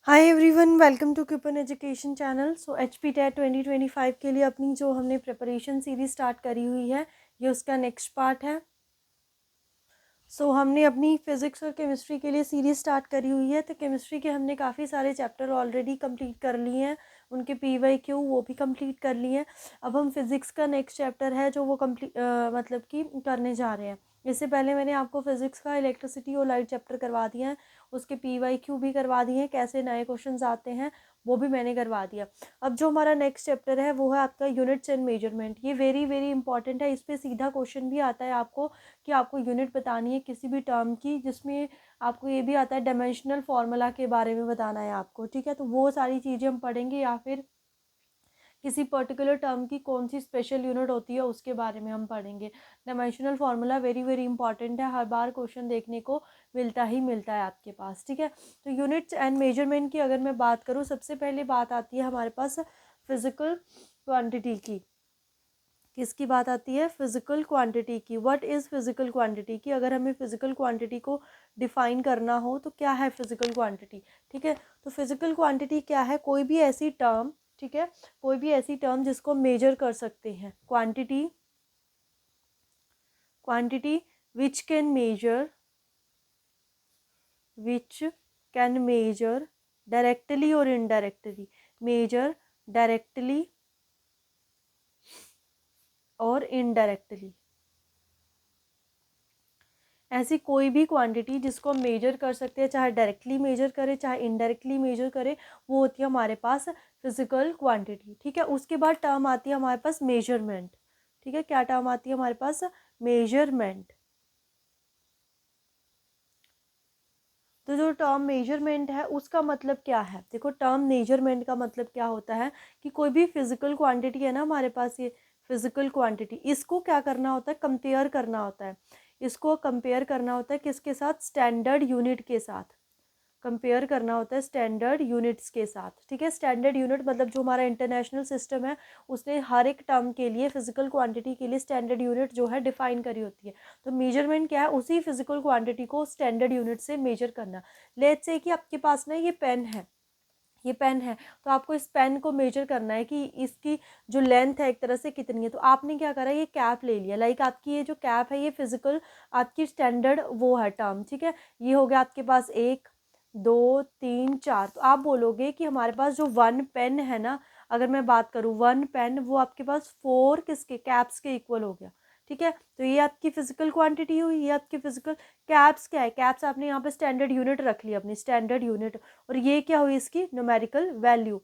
Hi everyone, welcome to क्यूपन education channel. So HP TET 2025 के लिए अपनी जो हमने प्रिपरेशन सीरीज स्टार्ट करी हुई है, ये उसका नेक्स्ट पार्ट है। हमने अपनी फिज़िक्स और केमिस्ट्री के लिए सीरीज़ स्टार्ट करी हुई है। तो केमिस्ट्री के हमने काफ़ी सारे चैप्टर ऑलरेडी कंप्लीट कर लिए हैं, उनके PYQ वो भी कंप्लीट कर लिए हैं। अब हम फिज़िक्स का नेक्स्ट चैप्टर है जो वो मतलब कि करने जा रहे हैं। इससे पहले मैंने आपको फिज़िक्स का इलेक्ट्रिसिटी और लाइट चैप्टर करवा दिया है, उसके PYQ भी करवा दिए हैं, कैसे नए क्वेश्चंस आते हैं वो भी मैंने करवा दिया। अब जो हमारा नेक्स्ट चैप्टर है वो है आपका यूनिट्स एंड मेजरमेंट। ये वेरी वेरी इंपॉर्टेंट है। इस पर सीधा क्वेश्चन भी आता है आपको कि आपको यूनिट बतानी है किसी भी टर्म की, जिसमें आपको ये भी आता है डायमेंशनल फार्मूला के बारे में बताना है आपको। ठीक है, तो वो सारी चीज़ें हम पढ़ेंगे, या फिर किसी पर्टिकुलर टर्म की कौन सी स्पेशल यूनिट होती है उसके बारे में हम पढ़ेंगे। Dimensional formula very very important है, हर बार क्वेश्चन देखने को मिलता ही मिलता है आपके पास। ठीक है, तो यूनिट्स एंड मेजरमेंट की अगर मैं बात करूँ, सबसे पहले बात आती है हमारे पास फिजिकल क्वांटिटी की। किसकी बात आती है? फिजिकल क्वांटिटी की। व्हाट इज़ फिजिकल क्वांटिटी की? अगर हमें फिजिकल क्वांटिटी को डिफाइन करना हो तो क्या है फिजिकल क्वांटिटी? ठीक है, तो फिजिकल क्वांटिटी क्या है? कोई भी ऐसी टर्म, ठीक है, कोई भी ऐसी टर्म जिसको मेजर कर सकते हैं। Quantity, quantity which can measure, which can measure directly और इनडायरेक्टली, मेजर डायरेक्टली और इनडायरेक्टली। ऐसी कोई भी क्वांटिटी जिसको हम मेजर कर सकते हैं, चाहे डायरेक्टली मेजर करें चाहे इनडायरेक्टली मेजर करें, वो होती है हमारे पास फिजिकल क्वांटिटी। ठीक है, उसके बाद टर्म आती है हमारे पास मेजरमेंट। ठीक है, क्या टर्म आती है हमारे पास? मेजरमेंट। तो जो टर्म मेजरमेंट है उसका मतलब क्या है? देखो, टर्म मेजरमेंट का मतलब क्या होता है कि कोई भी फिजिकल क्वांटिटी है ना हमारे पास, ये फिजिकल क्वांटिटी, इसको क्या करना होता है? कंपेयर करना होता है। इसको कंपेयर करना होता है किसके साथ? स्टैंडर्ड यूनिट के साथ। कंपेयर करना होता है स्टैंडर्ड यूनिट्स के साथ। ठीक है, स्टैंडर्ड यूनिट मतलब जो हमारा इंटरनेशनल सिस्टम है, उसने हर एक टर्म के लिए, फिजिकल क्वांटिटी के लिए स्टैंडर्ड यूनिट जो है डिफाइन करी होती है। तो मेजरमेंट क्या है? उसी फिजिकल क्वांटिटी को स्टैंडर्ड यूनिट से मेजर करना। लेट्स से कि आपके पास ना ये पेन है, ये पेन है, तो आपको इस पेन को मेजर करना है कि इसकी जो लेंथ है एक तरह से कितनी है। तो आपने क्या करा? ये कैप ले लिया। लाइक आपकी ये जो कैप है ये फिजिकल आपकी स्टैंडर्ड वो है टर्म। ठीक है, ये हो गया आपके पास 1 2 3 4। तो आप बोलोगे कि हमारे पास जो वन पेन है ना, अगर मैं बात करूँ वन पेन, वो आपके पास 4 किसके कैप्स के इक्वल हो गया। ठीक है, तो ये आपकी फिजिकल क्वांटिटी हुई, ये आपकी फिजिकल। कैप्स क्या है? कैप्स आपने यहाँ पे स्टैंडर्ड यूनिट रख ली, अपनी स्टैंडर्ड यूनिट। और ये क्या हुई? इसकी न्यूमेरिकल वैल्यू।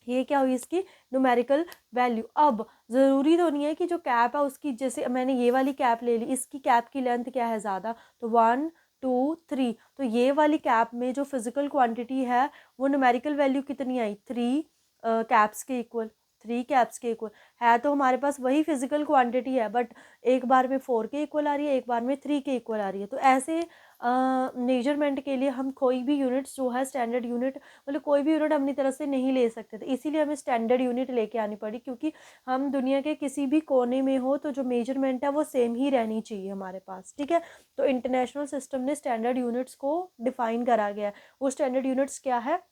ये क्या हुई? इसकी न्यूमेरिकल वैल्यू। अब ज़रूरी तो नहीं है कि जो कैप है उसकी, जैसे मैंने ये वाली कैप ले ली, इसकी कैप की लेंथ क्या है ज़्यादा, तो 1 2 3। तो ये वाली कैप में जो फिजिकल क्वांटिटी है वो न्यूमेरिकल वैल्यू कितनी आई? 3 कैप्स के इक्वल। 3 कैप्स के इक्वल है, तो हमारे पास वही फिजिकल क्वांटिटी है, बट एक बार में 4 के इक्वल आ रही है, एक बार में 3 के इक्वल आ रही है। तो ऐसे मेजरमेंट के लिए हम कोई भी यूनिट्स जो है स्टैंडर्ड यूनिट, मतलब कोई भी यूनिट अपनी तरफ से नहीं ले सकते थे, इसीलिए हमें स्टैंडर्ड यूनिट लेके आनी पड़ी, क्योंकि हम दुनिया के किसी भी कोने में हो तो जो मेजरमेंट है वो सेम ही रहनी चाहिए हमारे पास। ठीक है, तो इंटरनेशनल सिस्टम ने स्टैंडर्ड यूनिट्स को डिफाइन करा गया है। वो स्टैंडर्ड यूनिट्स क्या है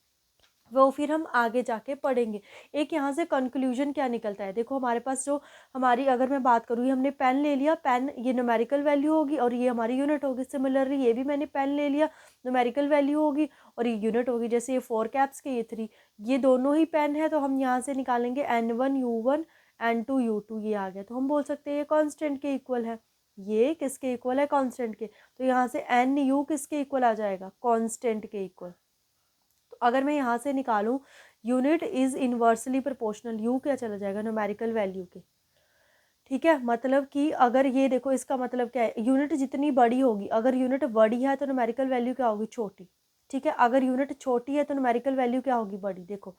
वो फिर हम आगे जाके पढ़ेंगे। एक यहाँ से कंक्लूजन क्या निकलता है? देखो, हमारे पास जो हमारी, अगर मैं बात करूँ, हमने पेन ले लिया, पेन ये न्यूमेरिकल वैल्यू होगी और ये हमारी यूनिट होगी। सिमिलरली ये भी मैंने पेन ले लिया, न्यूमेरिकल वैल्यू होगी और ये यूनिट होगी। जैसे ये 4 कैप्स के, ये 3, ये दोनों ही पेन है, तो हम यहाँ से निकालेंगे N1 U1 N2 U2, ये आ गया। तो हम बोल सकते हैं ये कॉन्स्टेंट के इक्वल है। ये किसके इक्वल है? कॉन्स्टेंट के। तो यहाँ से NU किसके इक्वल आ जाएगा? कॉन्स्टेंट के इक्वल। तो अगर मैं यहाँ से निकालूं unit is inversely proportional, you क्या चला जाएगा? न्यूमेरिकल वैल्यू के। ठीक है, मतलब कि अगर ये देखो, इसका मतलब क्या है? यूनिट जितनी बड़ी होगी, अगर यूनिट बड़ी है तो न्यूमेरिकल वैल्यू क्या होगी? छोटी। ठीक है, अगर यूनिट छोटी है तो न्यूमेरिकल वैल्यू क्या होगी? बड़ी। देखो,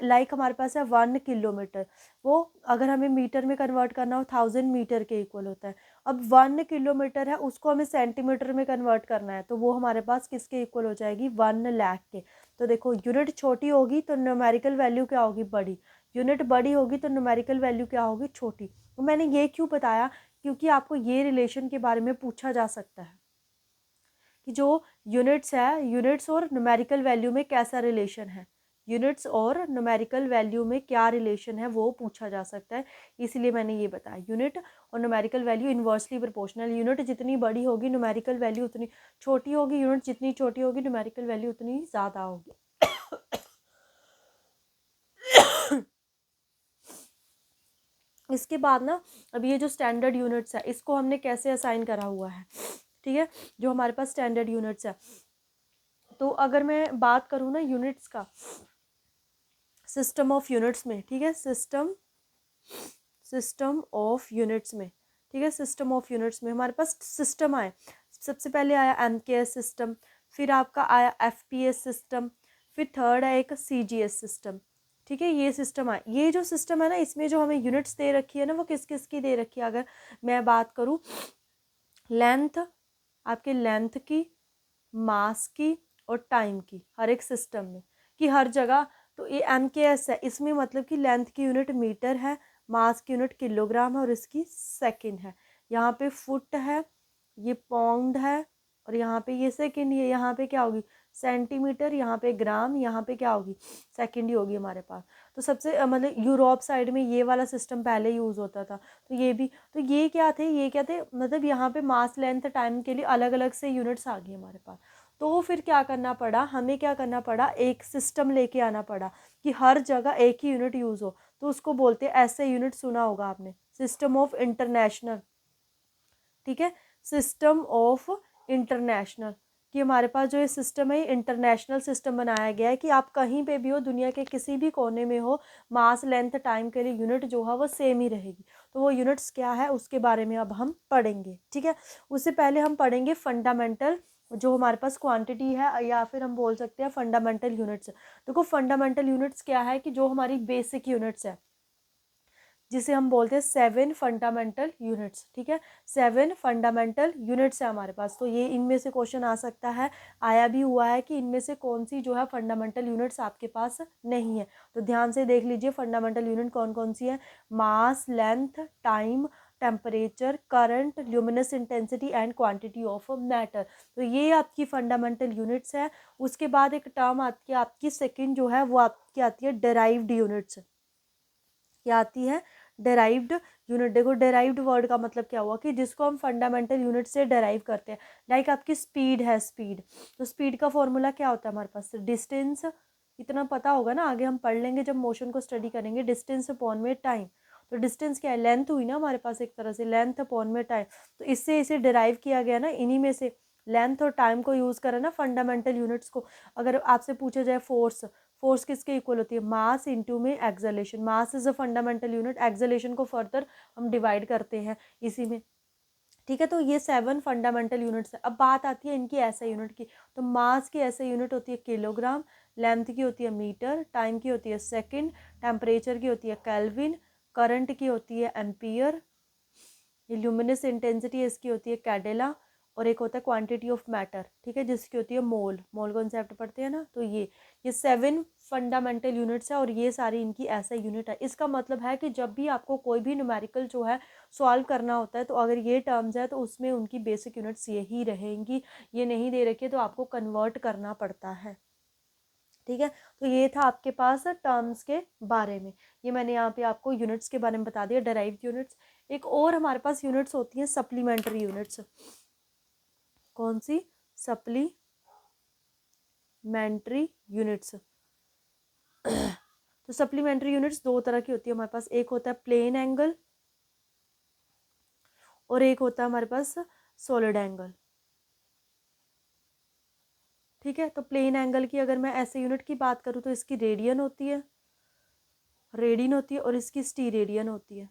लाइक हमारे पास है 1 किलोमीटर, वो अगर हमें मीटर में कन्वर्ट करना हो 1000 मीटर के इक्वल होता है। अब 1 किलोमीटर है, उसको हमें सेंटीमीटर में कन्वर्ट करना है, तो वो हमारे पास किसके इक्वल हो जाएगी? 1 लाख के। तो देखो, यूनिट छोटी होगी तो न्यूमेरिकल वैल्यू क्या होगी? बड़ी। यूनिट बड़ी होगी तो न्यूमेरिकल वैल्यू क्या होगी? छोटी। तो मैंने ये क्यों बताया? क्योंकि आपको ये रिलेशन के बारे में पूछा जा सकता है कि जो यूनिट्स है, यूनिट्स और न्यूमेरिकल वैल्यू में कैसा रिलेशन है, यूनिट्स और न्यूमेरिकल वैल्यू में क्या रिलेशन है वो पूछा जा सकता है, इसलिए मैंने ये बताया। यूनिट और numerical value inversely proportional, unit जितनी बड़ी होगी न्यूमेरिकल वैल्यू उतनी छोटी होगी, यूनिट जितनी छोटी होगी न्यूमेरिकल वैल्यू उतनी ज़्यादा होगी। इसके बाद ना, अब ये जो स्टैंडर्ड यूनिट्स है इसको हमने कैसे असाइन करा हुआ है, ठीक है, जो हमारे पास स्टैंडर्ड यूनिट्स है। तो अगर मैं बात करूँ ना यूनिट्स का, सिस्टम ऑफ यूनिट्स में, ठीक है, सिस्टम ऑफ यूनिट्स में, ठीक है, सिस्टम ऑफ यूनिट्स में हमारे पास सिस्टम आए। सबसे पहले आया MKS सिस्टम, फिर आपका आया FPS सिस्टम, फिर थर्ड है एक CGS सिस्टम, ठीक है, ये सिस्टम आए। ये जो सिस्टम है ना, इसमें जो हमें यूनिट्स दे रखी है ना, वो किस किस की दे रखी है, अगर मैं बात करूँ लेंथ, आपके लेंथ की, मास की और टाइम की, हर एक सिस्टम में कि हर जगह। तो ये MKS है, इसमें मतलब कि लेंथ की यूनिट मीटर है, मास की यूनिट किलोग्राम है और इसकी सेकंड है। यहाँ पे फुट है, ये पाउंड है, और यहाँ पे ये सेकंड, ये यहाँ पे क्या होगी सेंटीमीटर, यहाँ पे ग्राम, यहाँ पे क्या होगी सेकंड ही होगी हमारे पास। तो सबसे मतलब यूरोप साइड में ये वाला सिस्टम पहले यूज़ होता था, तो ये भी, तो ये क्या थे मतलब यहाँ पे मास लेंथ टाइम के लिए अलग अलग से यूनिट्स आ गई हमारे पास। तो फिर क्या करना पड़ा हमें, क्या करना पड़ा, एक सिस्टम लेके आना पड़ा कि हर जगह एक ही यूनिट यूज़ हो। तो उसको बोलते हैं, ऐसे यूनिट सुना होगा आपने, सिस्टम ऑफ इंटरनेशनल, ठीक है, सिस्टम ऑफ इंटरनेशनल, कि हमारे पास जो ये सिस्टम है, ये इंटरनेशनल सिस्टम बनाया गया है कि आप कहीं पे भी हो, दुनिया के किसी भी कोने में हो, मास लेंथ टाइम के लिए यूनिट जो है वो सेम ही रहेगी। तो वो यूनिट्स क्या है उसके बारे में अब हम पढ़ेंगे, ठीक है। उससे पहले हम पढ़ेंगे फंडामेंटल, जो हमारे पास क्वांटिटी है, या फिर हम बोल सकते हैं फंडामेंटल यूनिट्स। देखो फंडामेंटल यूनिट्स क्या है, कि जो हमारी बेसिक यूनिट्स है, जिसे हम बोलते हैं 7 फंडामेंटल यूनिट्स, ठीक है, 7 फंडामेंटल यूनिट्स है हमारे पास। तो ये इनमें से क्वेश्चन आ सकता है, आया भी हुआ है कि इनमें से कौन सी जो है फंडामेंटल यूनिट्स आपके पास नहीं है। तो ध्यान से देख लीजिए फंडामेंटल यूनिट कौन कौन सी है, mass, length, time, temperature, current, luminous intensity and quantity of matter. तो ये आपकी फंडामेंटल यूनिट्स है। उसके बाद एक टर्म आती है आपकी सेकेंड जो है वो आपकी आती है डेराइव्ड यूनिट्स। क्या आती है, डेराइव्ड यूनिट। देखो डेराइव्ड वर्ड का मतलब क्या हुआ, कि जिसको हम फंडामेंटल यूनिट से डेराइव करते हैं। लाइक आपकी स्पीड है, स्पीड, तो स्पीड का फॉर्मूला क्या होता है हमारे पास, डिस्टेंस, इतना पता होगा ना, आगे हम पढ़ लेंगे जब मोशन को स्टडी करेंगे, डिस्टेंस अपॉन में टाइम। तो डिस्टेंस क्या है, लेंथ हुई ना हमारे पास, एक तरह से लेंथ अपॉन में टाइम। तो इससे इसे डिराइव किया गया ना, इन्हीं में से लेंथ और टाइम को यूज़ करा ना फंडामेंटल यूनिट्स को। अगर आपसे पूछा जाए फोर्स, फोर्स किसके इक्वल होती है, मास इंटू में acceleration. Mass is a fundamental unit, acceleration को फर्दर हम डिवाइड करते हैं इसी में, ठीक है। तो ये 7 फंडामेंटल यूनिट्स है। अब बात आती है इनकी ऐसे यूनिट की। तो मास की ऐसे यूनिट होती है किलोग्राम, लेंथ की होती है मीटर, टाइम की होती है सेकंड, टेम्परेचर की होती है केल्विन, करंट की होती है एम्पियर, ल्यूमिनस इंटेंसिटी इसकी होती है कैडेला, और एक होता है क्वांटिटी ऑफ मैटर, ठीक है, जिसकी होती है मोल। मोल कॉन्सेप्ट पढ़ते हैं ना। तो ये 7 फंडामेंटल यूनिट्स है और ये सारी इनकी ऐसा यूनिट है। इसका मतलब है कि जब भी आपको कोई भी न्यूमेरिकल जो है सॉल्व करना होता है, तो अगर ये टर्म्स है तो उसमें उनकी बेसिक यूनिट्स यही रहेंगी। ये नहीं दे रखी है तो आपको कन्वर्ट करना पड़ता है, ठीक है। तो ये था आपके पास टर्म्स के बारे में। ये मैंने यहाँ पे आपको यूनिट्स के बारे में बता दिया, डेराइव्ड यूनिट्स। एक और हमारे पास यूनिट्स होती हैं सप्लीमेंट्री यूनिट्स। कौन सी, सप्लीमेंट्री यूनिट्स। तो सप्लीमेंट्री यूनिट्स दो तरह की होती है हमारे पास, एक होता है प्लेन एंगल और एक होता है हमारे पास सॉलिड एंगल, ठीक है। तो प्लेन एंगल की अगर मैं ऐसे यूनिट की बात करूँ तो इसकी रेडियन होती है, और इसकी स्टीरेडियन होती है।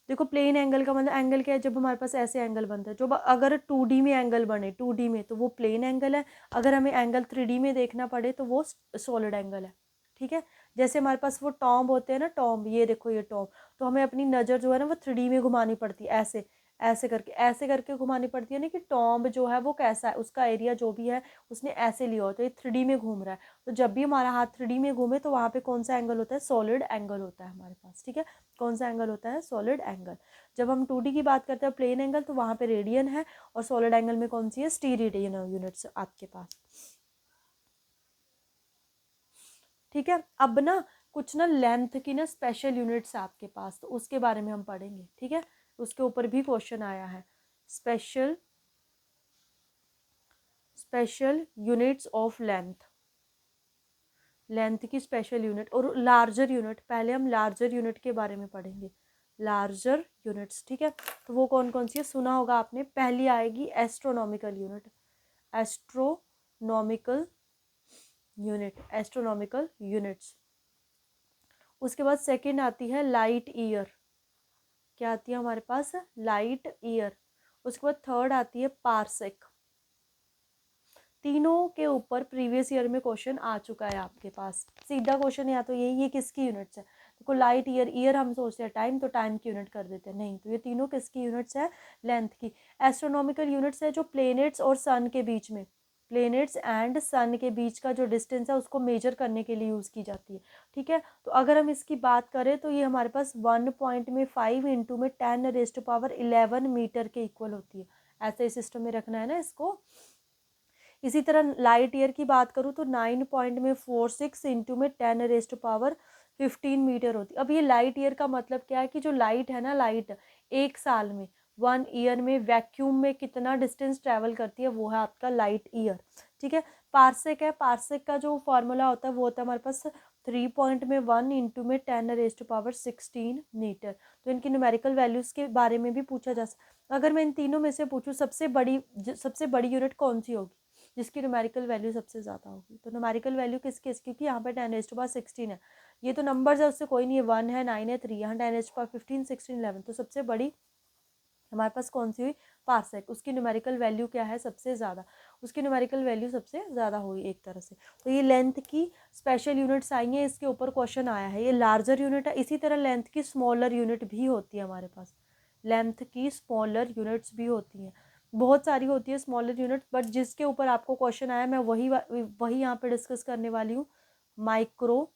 देखो प्लेन एंगल का मतलब, एंगल क्या है, जब हमारे पास ऐसे एंगल बनता है, जो अगर 2D में एंगल बने, 2D में, तो वो प्लेन एंगल है। अगर हमें एंगल 3D में देखना पड़े तो वो सॉलिड एंगल है, ठीक है। जैसे हमारे पास वो टॉम्ब होते हैं ना, टॉम्ब, ये देखो ये टॉम्ब, तो हमें अपनी नज़र जो है ना वो 3D में घुमानी पड़ती है, ऐसे ऐसे करके घुमानी पड़ती है ना, कि टॉम्ब जो है वो कैसा है, उसका एरिया जो भी है उसने ऐसे लिया होता है, ये 3D में घूम रहा है। तो जब भी हमारा हाथ 3D में घूमे तो वहाँ पे कौन सा एंगल होता है, सॉलिड एंगल होता है हमारे पास, ठीक है। कौन सा एंगल होता है, सॉलिड एंगल। जब हम 2D की बात करते हैं प्लेन एंगल, तो वहाँ पे रेडियन है, और सॉलिड एंगल में कौन सी है, स्टीरियन यूनिट्स आपके पास, ठीक है। अब ना कुछ ना लेंथ की ना स्पेशल यूनिट्स है आपके पास, तो उसके बारे में हम पढ़ेंगे, ठीक है। उसके ऊपर भी क्वेश्चन आया है, special special units of length, length की स्पेशल यूनिट और लार्जर यूनिट। पहले हम लार्जर यूनिट के बारे में पढ़ेंगे, लार्जर यूनिट्स, ठीक है। तो वो कौन कौन सी है, सुना होगा आपने। पहली आएगी astronomical unit, astronomical astronomical units. उसके बाद सेकंड आती है लाइट ईयर, क्या आती है हमारे पास, लाइट ईयर। उसके बाद थर्ड आती है पार्सेक। तीनों के ऊपर प्रीवियस ईयर में क्वेश्चन आ चुका है आपके पास, सीधा क्वेश्चन या तो यही, ये किसकी यूनिट्स है। देखो लाइट ईयर, ईयर हम सोचते हैं टाइम, तो टाइम की यूनिट कर देते हैं, नहीं, तो ये तीनों किसकी यूनिट्स है, लेंथ की। एस्ट्रोनॉमिकल यूनिट्स है जो प्लेनेट्स और सन के बीच में, प्लेनेट्स एंड सन के बीच का जो डिस्टेंस है उसको मेजर करने के लिए यूज़ की जाती है, ठीक है। तो अगर हम इसकी बात करें तो ये हमारे पास 1.5 इंटू में 10⁻11 मीटर के इक्वल होती है। ऐसे सिस्टम में रखना है ना इसको। इसी तरह लाइट ईयर की बात करूँ तो 9.46 इंटू में 10⁻15 मीटर होती है। अब ये लाइट ईयर का मतलब क्या है, कि जो लाइट है ना, लाइट एक साल में, 1 ईयर में वैक्यूम में कितना डिस्टेंस ट्रैवल करती है, वो है आपका लाइट ईयर, ठीक है। पार्सेक है, पार्सेक का जो फॉर्मूला होता है वो होता है हमारे पास 3.1 इंटू में 10⁻16 मीटर। तो इनकी न्यूमेरिकल वैल्यूज़ के बारे में भी पूछा जा सकता। अगर मैं इन तीनों में से पूछूँ सबसे बड़ी यूनिट कौन सी होगी, जिसकी न्यूमेरिकल वैल्यू सबसे ज़्यादा होगी, तो न्यूमेरिकल वैल्यू किसकी, क्योंकि यहाँ पे 10⁻16 है, ये तो नंबर्स है, उससे कोई नहीं है, 1 है, 9 है, 3, यहाँ 10⁻15, 16, 11, तो सबसे बड़ी हमारे पास कौन सी हुई, पार्सेक। उसकी न्यूमेरिकल वैल्यू क्या है, सबसे ज़्यादा, उसकी न्यूमेरिकल वैल्यू सबसे ज़्यादा हुई एक तरह से। तो ये लेंथ की स्पेशल यूनिट्स आई हैं, इसके ऊपर क्वेश्चन आया है, ये लार्जर यूनिट है। इसी तरह लेंथ की स्मॉलर यूनिट भी होती है हमारे पास, लेंथ की स्मॉलर यूनिट्स भी होती हैं, बहुत सारी होती है स्मॉलर यूनिट्स, बट जिसके ऊपर आपको क्वेश्चन आया मैं वही यहाँ पे डिस्कस करने वाली हूँ, micro,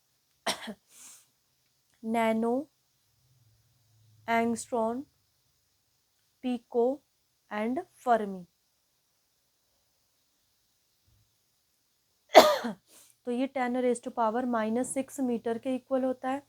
nano, angstrom, pico and fermi. तो ये 10⁻⁻6 मीटर के इक्वल होता है,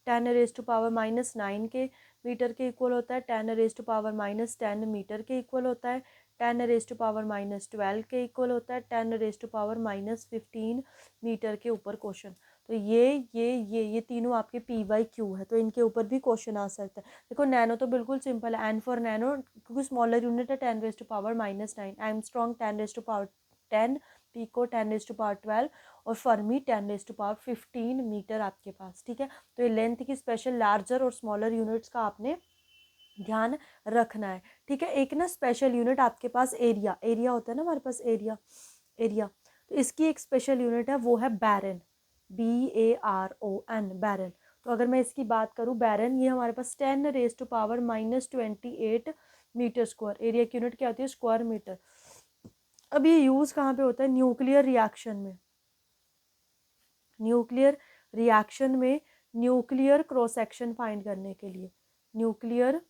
10⁻⁻9 के मीटर के इक्वल होता है, 10⁻⁻10 मीटर के इक्वल होता है, 10⁻⁻12 के इक्वल होता है, 10⁻⁻15 मीटर के ऊपर क्वेश्चन। तो ये तीनों आपके PYQ है, तो इनके ऊपर भी क्वेश्चन आ सकता है। देखो नैनो तो बिल्कुल सिंपल है, एन फॉर नैनो, क्योंकि स्मॉलर यूनिट है 10⁻⁻9, एंगस्ट्रॉन्ग 10⁻10, पिको 10⁻12 और फर्मी 10⁻15 मीटर आपके पास, ठीक है। तो ये लेंथ की स्पेशल लार्जर और स्मॉलर यूनिट्स का आपने ध्यान रखना है, ठीक है। एक ना स्पेशल यूनिट आपके पास एरिया, एरिया होता है ना हमारे पास, एरिया, एरिया, तो इसकी एक स्पेशल यूनिट है, वो है बैरन, BARON, बैरन। तो अगर मैं इसकी बात करूँ, बैरन ये हमारे पास 10⁻⁻28 मीटर स्क्वायर, एरिया की यूनिट क्या होती है, स्क्वायर मीटर। अब ये यूज़ कहाँ पे होता है, न्यूक्लियर रिएक्शन में, न्यूक्लियर रिएक्शन में, न्यूक्लियर क्रॉस सेक्शन फाइंड करने के लिए, न्यूक्लियर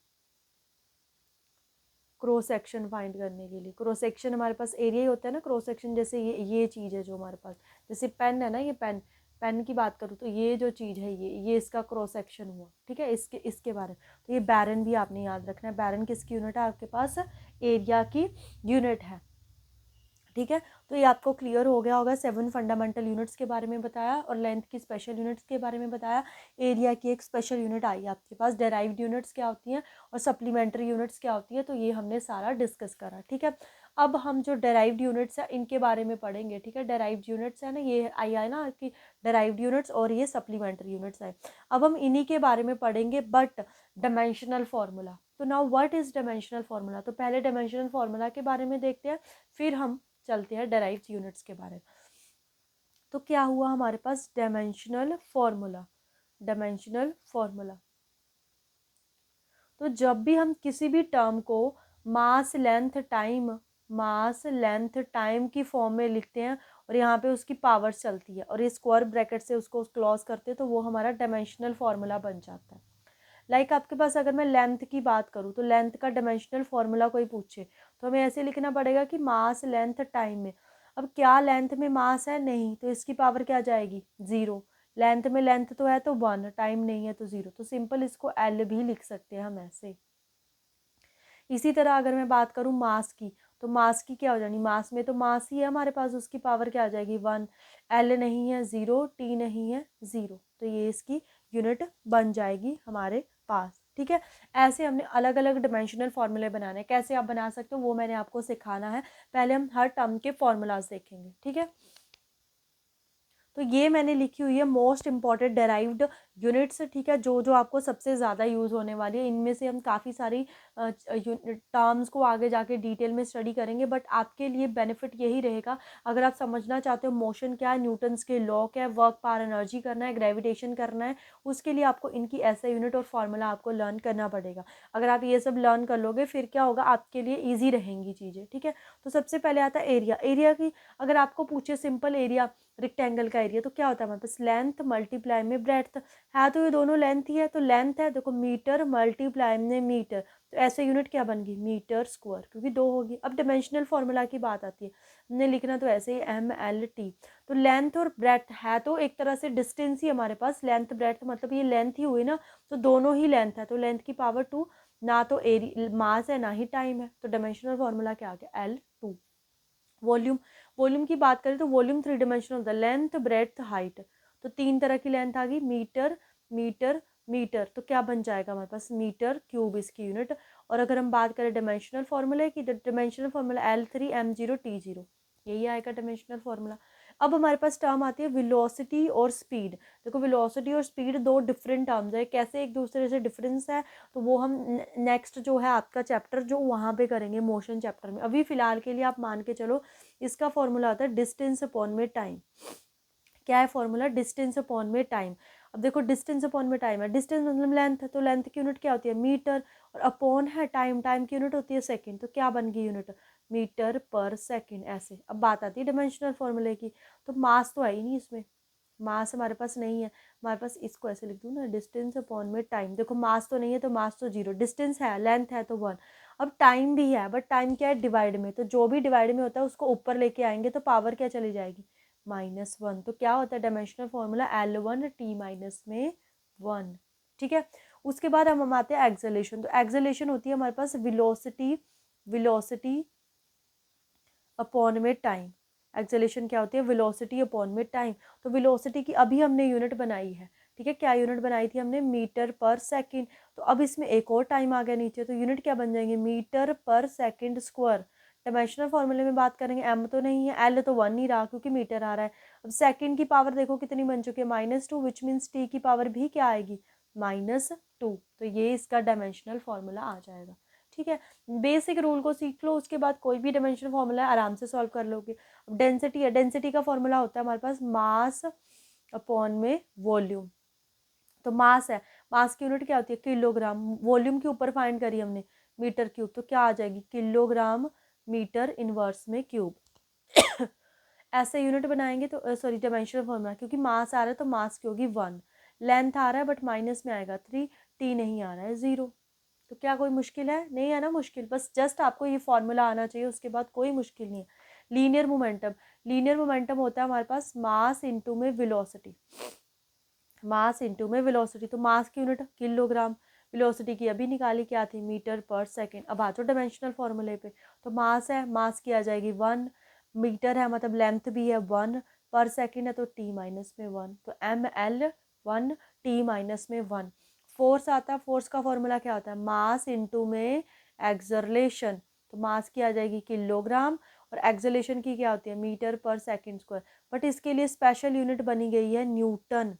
क्रॉस सेक्शन फाइंड करने के लिए। क्रॉस सेक्शन हमारे पास एरिया ही होता है ना, क्रॉस सेक्शन जैसे ये चीज़ है जो हमारे पास, जैसे पेन है ना, ये पेन, पेन की बात करूँ तो ये जो चीज़ है ये इसका क्रॉस सेक्शन हुआ, ठीक है, इसके बारे में। तो ये बैरन भी आपने याद रखना है, बैरन किसकी यूनिट है आपके पास, एरिया की यूनिट है, ठीक है। तो ये आपको क्लियर हो गया होगा, 7 फंडामेंटल यूनिट्स के बारे में बताया और लेंथ की स्पेशल यूनिट्स के बारे में बताया। एरिया की एक स्पेशल यूनिट आई आपके पास, डेराइव्ड यूनिट्स क्या होती हैं और सप्लीमेंट्री यूनिट्स क्या होती है, तो ये हमने सारा डिस्कस करा, ठीक है। अब हम जो डेराइव्ड यूनिट्स हैं इनके बारे में पढ़ेंगे, ठीक है। डेराइव्ड यूनिट्स है ना, ये आई है ना कि डेराइव्ड यूनिट्स और ये सप्लीमेंट्री यूनिट्स है। अब हम इन्हीं के बारे में पढ़ेंगे, बट डायमेंशनल फार्मूला। तो now what is dimensional formula, तो पहले डायमेंशनल फार्मूला के बारे में देखते हैं, फिर हम चलते हैं डेराइव्ड यूनिट्स के बारे में। तो क्या हुआ हमारे पास, डायमेंशनल फार्मूला, डायमेंशनल फार्मूला। तो जब भी हम किसी भी टर्म को मास लेंथ टाइम की फॉर्म में लिखते हैं और यहाँ पे उसकी पावर चलती है और ये स्क्वायर ब्रैकेट से उसको क्लोज करते हैं, तो वो हमारा डायमेंशनल फार्मूला बन जाता है। लाइक आपके पास अगर मैं लेंथ की बात करूँ तो लेंथ का डायमेंशनल फार्मूला कोई पूछे तो हमें ऐसे लिखना पड़ेगा कि मास लेंथ टाइम में। अब क्या लेंथ में मास है? नहीं, तो इसकी पावर क्या जाएगी? 0। लेंथ में लेंथ तो है तो 1, टाइम नहीं है तो 0, तो सिंपल इसको एल भी लिख सकते हैं हम ऐसे। इसी तरह अगर मैं बात करूँ मास की, तो मास की क्या हो जानी? मास में तो मास ही है हमारे पास, उसकी पावर क्या आ जाएगी? 1। एल नहीं है 0, टी नहीं है 0, तो ये इसकी यूनिट बन जाएगी हमारे पास। ठीक है, ऐसे हमने अलग अलग डिमेंशनल फार्मूले बनाने हैं। कैसे आप बना सकते हो वो मैंने आपको सिखाना है। पहले हम हर टर्म के फॉर्मूलाज देखेंगे। ठीक है, तो ये मैंने लिखी हुई है मोस्ट इंपॉर्टेंट डेराइव्ड यूनिट्स। ठीक है, जो जो आपको सबसे ज़्यादा यूज़ होने वाली है। इनमें से हम काफ़ी सारी टर्म्स को आगे जाके डिटेल में स्टडी करेंगे, बट आपके लिए बेनिफिट यही रहेगा अगर आप समझना चाहते हो मोशन क्या है, न्यूटन्स के लॉ क्या है, वर्क पावर एनर्जी करना है, ग्रेविटेशन करना है, उसके लिए आपको इनकी ऐसा यूनिट और फार्मूला आपको लर्न करना पड़ेगा। अगर आप ये सब लर्न कर लोगे फिर क्या होगा, आपके लिए ईजी रहेंगी चीज़ें। ठीक है, तो सबसे पहले आता है एरिया। एरिया की अगर आपको पूछे सिंपल एरिया, रेक्टेंगल का एरिया, तो क्या होता है हमारे पास? लेंथ मल्टीप्लाई में ब्रेड्थ है, तो ये दोनों लेंथ ही है, तो लेंथ है देखो मीटर मल्टीप्लाई में मीटर, तो ऐसे यूनिट क्या बन गई? मीटर स्क्वायर, क्योंकि 2 होगी। अब डायमेंशनल फार्मूला की बात आती है, हमने लिखना तो ऐसे ही MLT। तो लेंथ और ब्रेड्थ है तो एक तरह से डिस्टेंस ही हमारे पास, लेंथ ब्रेड्थ मतलब ये लेंथ ही हुई ना, तो दोनों ही लेंथ है, तो लेंथ की पावर 2। ना तो एरिया मास है ना ही टाइम है, तो डायमेंशनल फार्मूला क्या आ गया? L2। वॉल्यूम, वॉल्यूम की बात करें तो वॉल्यूम 3 डिमेंशनल होता है, लेंथ ब्रेड्थ हाइट, तो 3 तरह की लेंथ आ गई, मीटर मीटर मीटर, तो क्या बन जाएगा हमारे पास? मीटर क्यूब इसकी यूनिट। और अगर हम बात करें डिमेंशनल फार्मूले की, डिमेंशनल फार्मूला L3M0T0, यही आएगा डिमेंशनल फार्मूला। अब हमारे पास टर्म आती है वेलोसिटी और स्पीड। देखो वेलोसिटी और स्पीड 2 डिफरेंट टर्म्स है, कैसे एक दूसरे से डिफरेंस है तो वो हम नेक्स्ट जो है आपका चैप्टर जो वहाँ पे करेंगे मोशन चैप्टर में। अभी फिलहाल के लिए आप मान के चलो इसका फॉर्मूला होता है डिस्टेंस अपॉन में टाइम। क्या है फॉर्मूला? डिस्टेंस अपॉन में टाइम। अब देखो डिस्टेंस अपॉन में टाइम है, डिस्टेंस मतलब लेंथ है, तो लेंथ की यूनिट क्या होती है? मीटर, और अपॉन है टाइम, टाइम की यूनिट होती है सेकंड, तो क्या बन गई यूनिट? मीटर पर सेकंड। ऐसे अब बात आती है डिमेंशनल फॉर्मूले की, तो मास तो है ही नहीं इसमें, मास हमारे पास नहीं है। हमारे पास इसको ऐसे लिख दूँ ना, डिस्टेंस अपॉन में टाइम। देखो मास तो नहीं है तो मास तो 0, डिस्टेंस है, लेंथ है तो 1। अब टाइम भी है, बट टाइम क्या है? डिवाइड में, तो जो भी डिवाइड में होता है उसको ऊपर लेके आएंगे तो पावर क्या चली जाएगी? -1। तो क्या होता है डायमेंशनल फॉर्मूला? L1T-1। ठीक है, उसके बाद हम आते हैं एक्सेलेरेशन। तो एक्सेलेरेशन होती है हमारे पास वेलोसिटी, वेलोसिटी अपॉन में टाइम। एक्सेलेरेशन क्या होती है? वेलोसिटी अपॉन में टाइम। तो वेलोसिटी की अभी हमने यूनिट बनाई है। ठीक है, क्या यूनिट बनाई थी हमने? मीटर पर सेकंड। तो अब इसमें एक और टाइम आ गया नीचे, तो यूनिट क्या बन जाएंगे? मीटर पर सेकंड स्क्वायर। डायमेंशनल फॉर्मूले में बात करेंगे, एम तो नहीं है, एल तो 1 नहीं रहा क्योंकि मीटर आ रहा है। अब सेकंड की पावर देखो कितनी बन चुकी है? -2, विच मीन्स टी की पावर भी क्या आएगी? -2। तो ये इसका डायमेंशनल फॉर्मूला आ जाएगा। ठीक है, बेसिक रूल को सीख लो, उसके बाद कोई भी डायमेंशनल फॉर्मूला है आराम से सॉल्व कर लोगे। अब डेंसिटी है, डेंसिटी का फॉर्मूला होता है हमारे पास मास अपॉन में वॉल्यूम। तो मास है, मास की यूनिट क्या होती है? किलोग्राम। वॉल्यूम के ऊपर फाइंड करी हमने मीटर क्यूब, तो क्या आ जाएगी? किलोग्राम मीटर इनवर्स में क्यूब। ऐसे यूनिट बनाएंगे तो सॉरी डायमेंशनल फॉर्मूला, क्योंकि मास आ रहा है तो मास की होगी 1, लेंथ आ रहा है बट माइनस में आएगा 3, टी नहीं आ रहा है 0। तो क्या कोई मुश्किल है? नहीं है ना मुश्किल, बस जस्ट आपको ये फॉर्मूला आना चाहिए, उसके बाद कोई मुश्किल नहीं है। लीनियर मोमेंटम, लीनियर मोमेंटम होता है हमारे पास मास इंटू में वेलोसिटी, मास इंटू में वेलोसिटी। तो मास की यूनिट किलोग्राम, वेलोसिटी की अभी निकाली क्या थी? मीटर पर सेकंड। अब आ जाओ डायमेंशनल फॉर्मूले पे, तो मास है, मास की आ जाएगी 1, मीटर है मतलब लेंथ भी है 1, पर सेकंड है तो T-1, तो ML1T-1। फोर्स आता है, फोर्स का फॉर्मूला क्या होता है? मास इंटू में एक्सलरेशन, तो मास की आ जाएगी किलोग्राम और एक्सलेशन की क्या होती है? मीटर पर सेकंड स्क्वायर। बट इसके लिए स्पेशल यूनिट बनी गई है न्यूटन।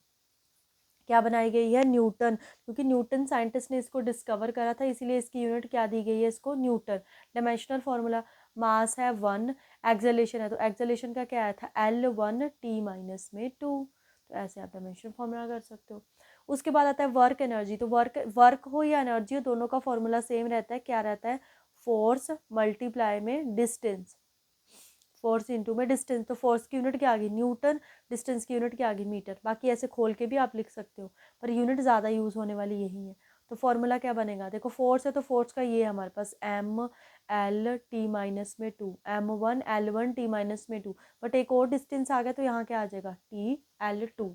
क्या बनाई गई है? न्यूटन, क्योंकि न्यूटन साइंटिस्ट ने इसको डिस्कवर करा था, इसीलिए इसकी यूनिट क्या दी गई है इसको? न्यूटन। डायमेंशनल फॉर्मूला, मास है 1, एक्सलेशन है तो एक्सलेशन का क्या आया था? L1T-2। तो ऐसे आप डायमेंशनल फॉर्मूला कर सकते हो। उसके बाद आता है वर्क एनर्जी। तो वर्क हो या एनर्जी हो, दोनों का फॉर्मूला सेम रहता है। क्या रहता है? फोर्स मल्टीप्लाई में डिस्टेंस, फोर्स इंटू में डिस्टेंस। तो फोर्स की यूनिट क्या आ गई? न्यूटन। डिस्टेंस की यूनिट क्या आ गई? मीटर। बाकी ऐसे खोल के भी आप लिख सकते हो, पर यूनिट ज़्यादा यूज़ होने वाली यही है। तो फॉर्मूला क्या बनेगा? देखो फोर्स है तो फोर्स का ये है हमारे पास एम एल टी माइनस में two, M1 L1 T minus में टू। बट एक और डिस्टेंस आ गया तो यहाँ क्या आ जाएगा? T L2।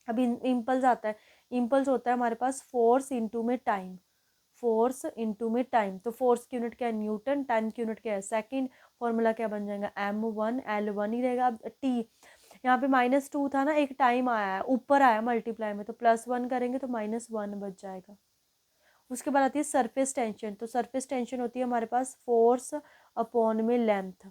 अभी इम्पल्स आता है, इम्पल्स होता है हमारे पास फोर्स इंटू में टाइम, फोर्स इंटू में टाइम। तो फोर्स की यूनिट क्या है? न्यूटन। टाइम की यूनिट क्या है? सेकंड। फॉर्मूला क्या बन जाएगा? M1 L1 ही रहेगा। अब टी यहाँ पे -2 था ना, एक टाइम आया है ऊपर आया मल्टीप्लाई में, तो +1 करेंगे तो -1 बच जाएगा। उसके बाद आती है सरफेस टेंशन। तो सरफेस टेंशन होती है हमारे पास फोर्स अपॉन में लेंथ,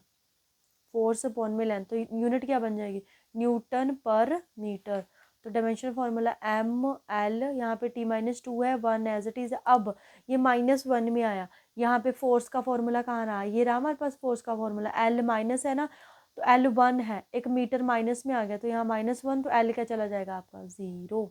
फोर्स अपॉन में लेंथ। तो यूनिट क्या बन जाएगी? न्यूटन पर मीटर। तो डायमेंशन फॉर्मूला ML, यहाँ पे T-2 है, 1 एज इट इज। अब ये -1 में आया, यहाँ पे फोर्स का फॉर्मूला कहाँ रहा? ये रहा हमारे पास फोर्स का फॉर्मूला, L माइनस है ना, तो L1 है, एक मीटर माइनस में आ गया, तो यहाँ -1, तो L क्या चला जाएगा आपका? 0।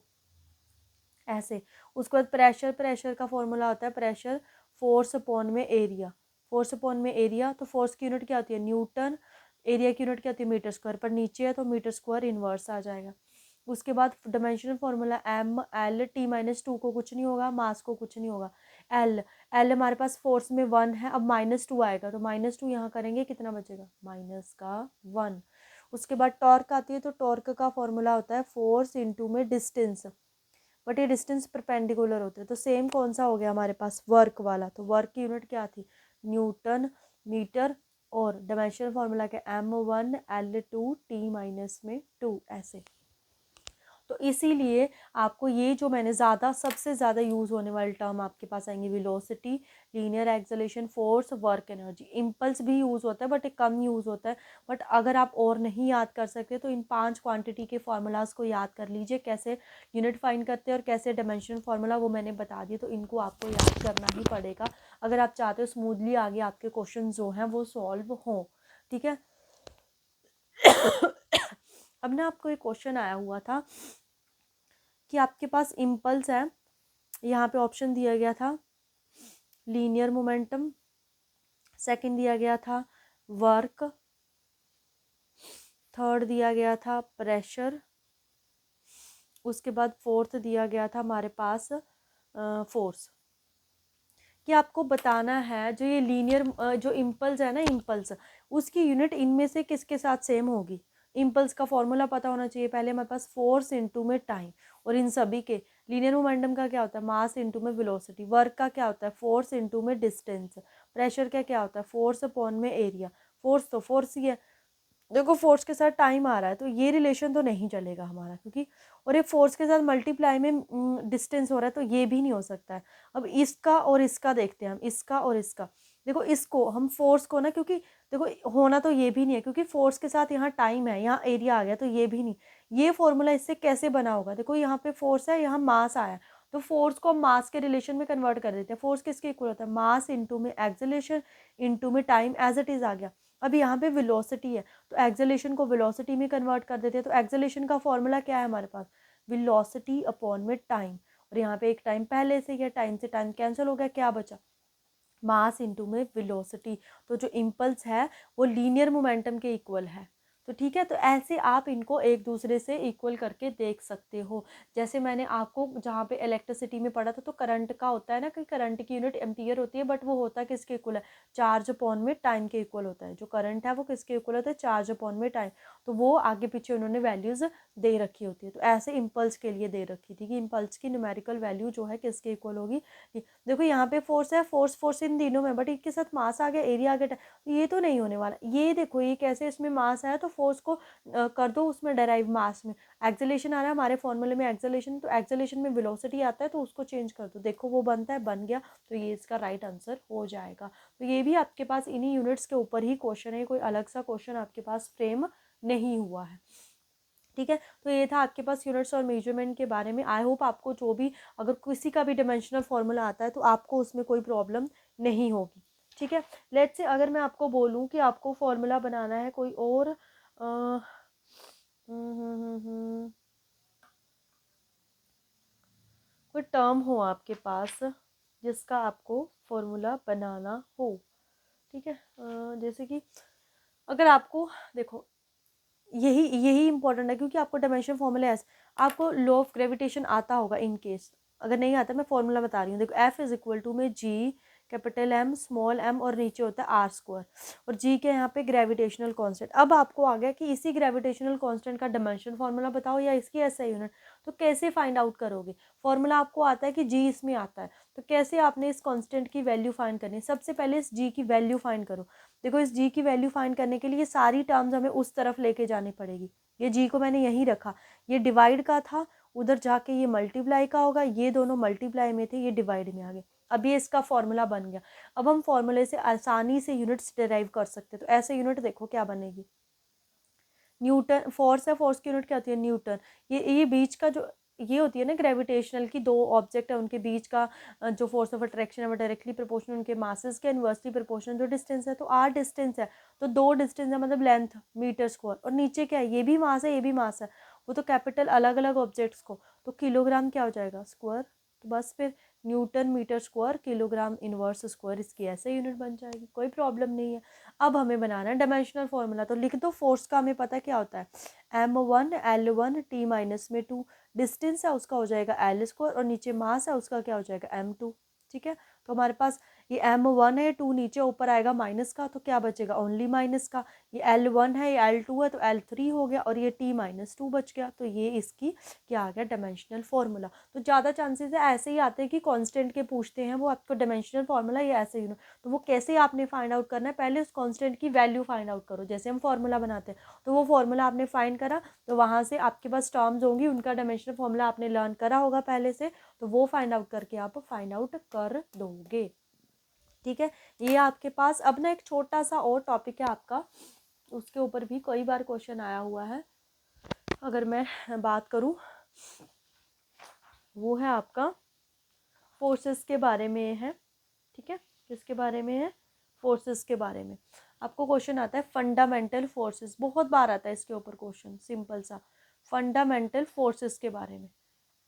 ऐसे। उसके बाद प्रेशर, प्रेशर का फॉर्मूला होता है प्रेशर फोर्स अपॉन में एरिया, फोर्स अपॉन में एरिया। तो फोर्स की यूनिट क्या होती है? न्यूटन। एरिया की यूनिट क्या होती है? Metre square. पर नीचे है तो मीटर स्क्वायर इनवर्स आ जाएगा। उसके बाद डायमेंशनल फॉर्मूला ML, T-2 को कुछ नहीं होगा, मास को कुछ नहीं होगा। L हमारे पास फोर्स में 1 है, अब -2 आएगा, तो -2 यहाँ करेंगे, कितना बचेगा? -1। उसके बाद टॉर्क आती है, तो टॉर्क का फॉर्मूला होता है फोर्स इंटू में डिस्टेंस, बट ये डिस्टेंस परपेंडिकुलर होते हैं। तो सेम कौन सा हो गया हमारे पास? वर्क वाला। तो वर्क की यूनिट क्या थी? Newton metre. और डायमेंशनल फॉर्मूला क्या? M1 L2 T-2 ऐसे। तो इसीलिए आपको ये जो मैंने सबसे ज़्यादा यूज़ होने वाले टर्म आपके पास आएंगे, velocity, linear acceleration, force, work energy. Impulse भी यूज़ होता है बट एक कम यूज़ होता है। बट अगर आप और नहीं याद कर सकते तो इन 5 क्वांटिटी के फार्मूलाज को याद कर लीजिए, कैसे यूनिट फाइंड करते हैं और कैसे डायमेंशन फार्मूला, वो मैंने बता दिए। तो इनको आपको याद करना ही पड़ेगा अगर आप चाहते हो स्मूथली आगे आपके क्वेश्चन जो हैं वो सॉल्व हों। ठीक है। अब ना आपको एक क्वेश्चन आया हुआ था कि आपके पास इम्पल्स है, यहाँ पे ऑप्शन दिया गया था लीनियर मोमेंटम, सेकंड दिया गया था वर्क, थर्ड दिया गया था प्रेशर, उसके बाद फोर्थ दिया गया था हमारे पास फोर्स। कि आपको बताना है जो ये लीनियर जो इम्पल्स है ना, इम्पल्स उसकी यूनिट इनमें से किसके साथ सेम होगी? इम्पल्स का फॉर्मूला पता होना चाहिए पहले हमारे पास, फोर्स इंटू में टाइम। और इन सभी के लीनियर मोमेंटम का क्या होता है? मास इंटू में वेलोसिटी। वर्क का क्या होता है? फोर्स इंटू में डिस्टेंस। प्रेशर का क्या होता है? फोर्स अपॉन में एरिया। फोर्स तो फोर्स ही है, देखो फोर्स के साथ टाइम आ रहा है तो ये रिलेशन तो नहीं चलेगा हमारा, क्योंकि और ये फोर्स के साथ मल्टीप्लाई में डिस्टेंस हो रहा है, तो ये भी नहीं हो सकता है। अब इसका और इसका देखते हैं हम, इसका और इसका। देखो इसको हम फोर्स को ना, क्योंकि देखो होना तो ये भी नहीं है, क्योंकि फोर्स के साथ यहाँ टाइम है, यहाँ एरिया आ गया, तो ये भी नहीं। ये फॉर्मूला इससे कैसे बना होगा? देखो यहाँ पे फोर्स है, यहाँ मास आया, तो फोर्स को हम मास के रिलेशन में कन्वर्ट कर देते हैं। फोर्स किसके इक्वल होता है? मास इंटू में एक्सेलरेशन इंटू में टाइम, एज इट इज आ गया। अब यहाँ पे वेलोसिटी है तो एक्सेलरेशन को वेलोसिटी में कन्वर्ट कर देते हैं। तो एक्सेलरेशन का फॉर्मूला क्या है हमारे पास? वेलोसिटी अपॉन में टाइम। और यहाँ पे एक टाइम पहले से ही, टाइम से टाइम कैंसिल हो गया, क्या बचा? मास इंटू में वेलोसिटी। तो जो इम्पल्स है वो लीनियर मोमेंटम के इक्वल है। तो ठीक है, तो ऐसे आप इनको एक दूसरे से इक्वल करके देख सकते हो। जैसे मैंने आपको जहाँ पे इलेक्ट्रिसिटी में पढ़ा था, तो करंट का होता है ना कि करंट की यूनिट एम्पियर होती है, बट वो होता किसके इक्वल है? चार्ज अपॉन में टाइम के इक्वल होता है। जो करंट है वो किसके इक्वल होता है? चार्ज अपॉन में टाइम। तो वो आगे पीछे उन्होंने वैल्यूज़ दे रखी होती है। तो ऐसे इम्पल्स के लिए दे रखी थी कि इम्पल्स की न्यूमेरिकल वैल्यू जो है किसके इक्वल होगी। देखो यहाँ पे फोर्स है, फोर्स इन तीनों में, बट इनके साथ मास आ गया, एरिया आ गया, तो ये तो नहीं होने वाला। ये देखो ये कैसे, इसमें मास है तो फोर्स को कर दो उसमें डेराइव मास में। एक्सेलरेशन आ रहा है हमारे फॉर्मूले में एक्सेलरेशन, तो एक्सेलरेशन में वेलोसिटी आता है तो उसको चेंज कर दो, देखो वो बनता है, बन गया। तो ये इसका राइट आंसर हो जाएगा। तो ये भी आपके पास इन्हीं यूनिट्स के ऊपर ही क्वेश्चन है, कोई अलग सा क्वेश्चन आपके पास फ्रेम नहीं हुआ है। ठीक है, तो ये था आपके पास यूनिट्स और मेजरमेंट के बारे में। आई होप आपको जो भी, अगर किसी का भी डायमेंशनल फार्मूला आता है तो आपको उसमें कोई प्रॉब्लम नहीं होगी। ठीक है, लेट्स से अगर मैं आपको बोलूँ कि आपको फार्मूला बनाना है कोई और टर्म हो आपके पास जिसका आपको फॉर्मूला बनाना हो, ठीक है। जैसे कि अगर आपको देखो यही यही इंपॉर्टेंट है, क्योंकि आपको डायमेंशन फॉर्मूला ऐसे, आपको लॉ ऑफ ग्रेविटेशन आता होगा इन केस, अगर नहीं आता मैं फॉर्मूला बता रही हूँ। देखो एफ इज इक्वल टू में G capital M small M और नीचे होता है आर स्क्वायर, और जी के यहाँ पे ग्रेविटेशनल कांस्टेंट। अब आपको आ गया कि इसी ग्रेविटेशनल कांस्टेंट का डायमेंशन फॉर्मूला बताओ या इसकी एसआई यूनिट, तो कैसे फाइंड आउट करोगे? फॉर्मूला आपको आता है कि जी इसमें आता है, तो कैसे आपने इस कांस्टेंट की वैल्यू फाइंड करनी है? सबसे पहले इस जी की वैल्यू फाइंड करो। देखो इस जी की वैल्यू फाइंड करने के लिए ये सारी टर्म्स हमें उस तरफ लेके जानी पड़ेगी। ये जी को मैंने यहीं रखा, ये डिवाइड का था, उधर जाके ये मल्टीप्लाई का होगा, ये दोनों मल्टीप्लाई में थे, ये डिवाइड में आ गए। अब ये इसका फॉर्मूला बन गया। अब हम फॉर्मूले से आसानी से यूनिट्स डिराइव कर सकते हैं। तो ऐसे यूनिट देखो क्या बनेगी, न्यूटन। फोर्स है, फोर्स की यूनिट क्या होती है? न्यूटन। ये बीच का जो ये होती है ना ग्रेविटेशनल की, दो ऑब्जेक्ट है उनके बीच का जो फोर्स ऑफ अट्रैक्शन है वो डायरेक्टली प्रोपोर्शनल उनके मासेस के इनवर्सली प्रोपोर्शनल जो डिस्टेंस है। तो आर डिस्टेंस है, तो दो डिस्टेंस है मतलब लेंथ मीटर स्क्वायर, और नीचे क्या है? ये भी मास है ये भी मास है, वो तो कैपिटल अलग अलग ऑब्जेक्ट्स को, तो किलोग्राम क्या हो जाएगा? स्क्वायर। तो बस फिर newton metre square kilogram inverse square, इसकी ऐसे यूनिट बन जाएगी, कोई प्रॉब्लम नहीं है। अब हमें बनाना है डायमेंशनल फॉर्मूला, तो लिख दो। फोर्स का हमें पता है क्या होता है, m1 l1 t माइनस में 2, डिस्टेंस है उसका हो जाएगा एल स्क्वायर, और नीचे मास है उसका क्या हो जाएगा? m2, ठीक है। तो हमारे पास ये m1 है, 2 नीचे, ऊपर आएगा माइनस का, तो क्या बचेगा? ओनली माइनस का। ये l1 है, ये l2 है, तो l3 हो गया, और ये t माइनस 2 बच गया। तो ये इसकी क्या आ गया? Dimensional formula. तो ज़्यादा चांसेस है ऐसे ही आते हैं कि कांस्टेंट के पूछते हैं वो आपको डायमेंशनल फॉर्मूला या ऐसे ही, तो वो कैसे आपने फाइंड आउट करना है? पहले उस कांस्टेंट की वैल्यू फाइंड आउट करो। जैसे हम फॉर्मूला बनाते हैं, तो वो फॉर्मूला आपने फाइंड करा, तो वहाँ से आपके पास टर्म्स होंगी, उनका डायमेंशनल फॉर्मूला आपने लर्न करा होगा पहले से, तो वो फाइंड आउट करके आप फाइंड आउट कर दोगे, ठीक है। ये आपके पास अब ना एक छोटा सा और टॉपिक है आपका, उसके ऊपर भी कई बार क्वेश्चन आया हुआ है। अगर मैं बात करूँ, वो है आपका फोर्सेस के बारे में है, ठीक है। किसके बारे में है? फोर्सेस के बारे में। आपको क्वेश्चन आता है फंडामेंटल फोर्सेस, बहुत बार आता है इसके ऊपर क्वेश्चन, सिंपल सा, फंडामेंटल फोर्सेस के बारे में,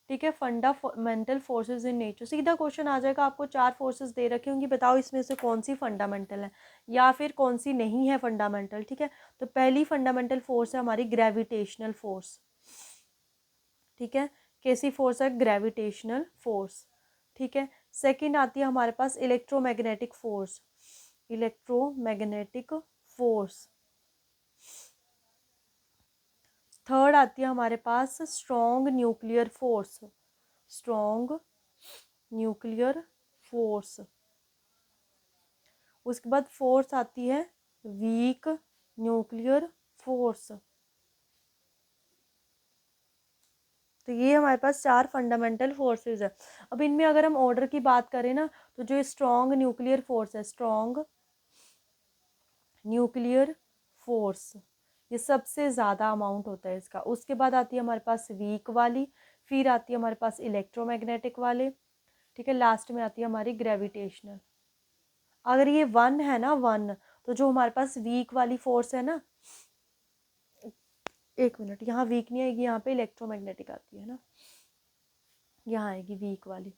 ठीक है। फंडामेंटल फोर्सेस इन नेचर, सीधा क्वेश्चन आ जाएगा। आपको 4 फोर्सेस दे रखी होंगी, बताओ इसमें से कौन सी फंडामेंटल है या फिर कौन सी नहीं है फंडामेंटल, ठीक है। तो पहली फंडामेंटल फोर्स है हमारी ग्रेविटेशनल फोर्स, ठीक है। कैसी फोर्स है? ग्रेविटेशनल फोर्स, ठीक है। सेकंड आती है हमारे पास electromagnetic force, electromagnetic force. Third आती है हमारे पास strong nuclear force, strong nuclear force. उसके बाद फोर्स आती है वीक न्यूक्लियर फोर्स। तो ये हमारे पास 4 फंडामेंटल फोर्सेस है। अब इनमें अगर हम ऑर्डर की बात करें ना, तो जो स्ट्रॉन्ग न्यूक्लियर फोर्स है, स्ट्रॉन्ग न्यूक्लियर फोर्स, ये सबसे ज़्यादा अमाउंट होता है इसका। उसके बाद आती है हमारे पास वीक वाली, फिर आती है हमारे पास इलेक्ट्रोमैग्नेटिक वाले, ठीक है। लास्ट में आती है हमारी ग्रेविटेशनल। अगर ये 1 है ना 1, तो जो हमारे पास वीक वाली फोर्स है ना, एक मिनट, यहाँ वीक नहीं आएगी, यहाँ पे इलेक्ट्रोमैग्नेटिक आती है ना, यहाँ आएगी वीक वाली,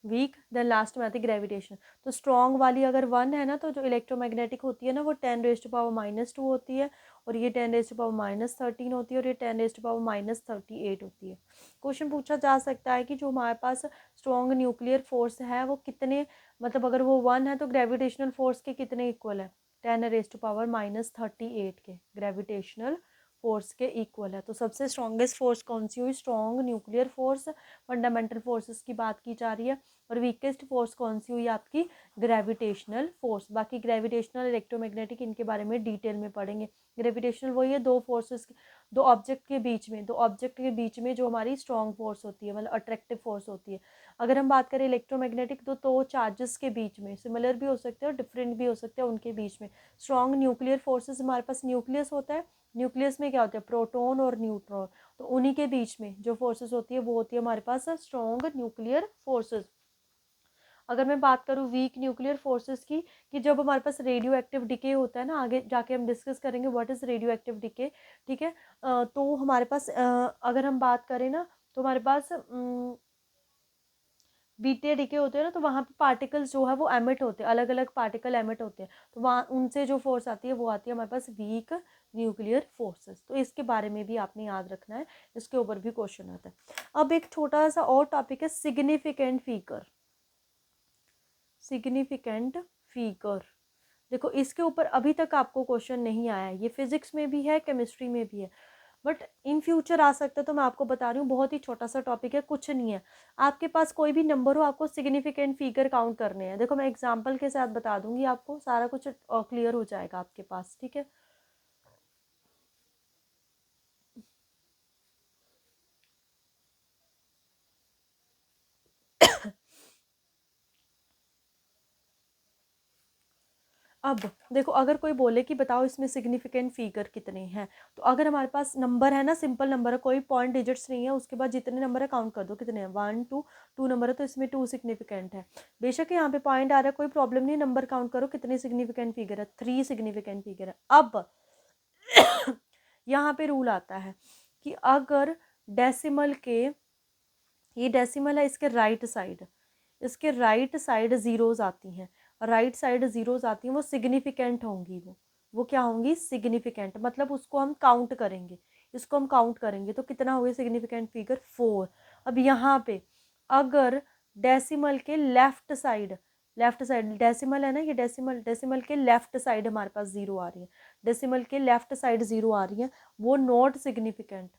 वीक, देन लास्ट में आती है ग्रेविटेशन। तो स्ट्रॉन्ग वाली अगर 1 है ना, तो जो इलेक्ट्रोमैग्नेटिक होती है ना वो 10⁻⁻² होती है, और ये 10⁻13 होती है, और ये 10⁻38 होती है। क्वेश्चन पूछा जा सकता है कि जो हमारे पास स्ट्रॉन्ग न्यूक्लियर फोर्स है वो कितने, मतलब अगर वो 1 है तो ग्रेविटेशनल फोर्स के कितने इक्वल है? 10⁻38 के ग्रेविटेशनल फोर्स के इक्वल है। तो सबसे स्ट्रॉन्गेस्ट फोर्स कौन सी हुई? Strong nuclear force, fundamental forces की बात की जा रही है। और वीकेस्ट फोर्स कौन सी हुई आपकी? Gravitational force. बाकी ग्रेविटेशनल, इलेक्ट्रोमैग्नेटिक, इनके बारे में डिटेल में पढ़ेंगे। ग्रेविटेशनल वही है, दो फोर्सेस, दो ऑब्जेक्ट के बीच में, दो ऑब्जेक्ट के बीच में जो हमारी स्ट्रॉन्ग फोर्स होती है, मतलब अट्रैक्टिव फोर्स होती है। अगर हम बात करें इलेक्ट्रोमैग्नेटिक, तो चार्जेस के बीच में सिमिलर भी हो सकते हैं और डिफरेंट भी हो सकते हैं उनके बीच में। स्ट्रॉन्ग न्यूक्लियर फोर्सेस, हमारे पास न्यूक्लियस होता है, न्यूक्लियस में क्या होता है? प्रोटॉन और न्यूट्रॉन, तो उन्हीं के बीच में जो फोर्सेस होती है वो होती है हमारे पास स्ट्रॉन्ग न्यूक्लियर फोर्सेस। अगर मैं बात करूँ वीक न्यूक्लियर फोर्सेस की, कि जब हमारे पास रेडियो एक्टिव डिके होता है ना, आगे जाके हम डिस्कस करेंगे what is radio active decay, ठीक है। तो हमारे पास अगर हम बात करें ना, तो हमारे पास बीटे डीके होते हैं ना, तो वहाँ पे पार्टिकल्स जो है वो एमिट होते हैं, अलग अलग पार्टिकल एमिट होते हैं, तो वहाँ उनसे जो फोर्स आती है वो आती है हमारे पास वीक न्यूक्लियर फोर्सेस। तो इसके बारे में भी आपने याद रखना है, इसके ऊपर भी क्वेश्चन आता है। अब एक छोटा सा और टॉपिक है सिग्निफिकेंट फिगर। सिग्निफिकेंट फिगर, देखो इसके ऊपर अभी तक आपको क्वेश्चन नहीं आया है, ये फिजिक्स में भी है, केमिस्ट्री में भी है, बट इन फ्यूचर आ सकता है, तो मैं आपको बता रही हूँ, बहुत ही छोटा सा टॉपिक है, कुछ नहीं है। आपके पास कोई भी नंबर हो, आपको सिग्निफिकेंट फिगर काउंट करने हैं। देखो मैं एग्जांपल के साथ बता दूंगी, आपको सारा कुछ क्लियर हो जाएगा आपके पास, ठीक है। अब देखो, अगर कोई बोले कि बताओ इसमें सिग्निफिकेंट फिगर कितने हैं, तो अगर हमारे पास नंबर है ना, सिंपल नंबर है, कोई पॉइंट डिजिट्स नहीं है, उसके बाद जितने नंबर है काउंट कर दो कितने हैं, 1 2, 2 नंबर है तो इसमें 2 सिग्निफिकेंट है। बेशक यहाँ पे पॉइंट आ रहा है, कोई प्रॉब्लम नहीं, नंबर काउंट करो कितने सिग्निफिकेंट फिगर है, 3 सिग्निफिकेंट फिगर है। अब यहाँ पे रूल आता है कि अगर डेसिमल के, ये डेसिमल है, इसके राइट साइड, इसके राइट साइड जीरोज आती हैं, राइट साइड जीरोज आती हैं, वो सिग्निफिकेंट होंगी, वो क्या होंगी, सिग्निफिकेंट, मतलब उसको हम काउंट करेंगे, इसको हम काउंट करेंगे, तो कितना हो गया सिग्निफिकेंट फिगर, 4। अब यहाँ पे अगर डेसिमल के left side, left side decimal है ना, ये डेसिमल, डेसिमल के लेफ्ट साइड हमारे पास जीरो आ रही है, डेसिमल के लेफ्ट साइड जीरो आ रही है, वो नॉट सिग्निफिकेंट,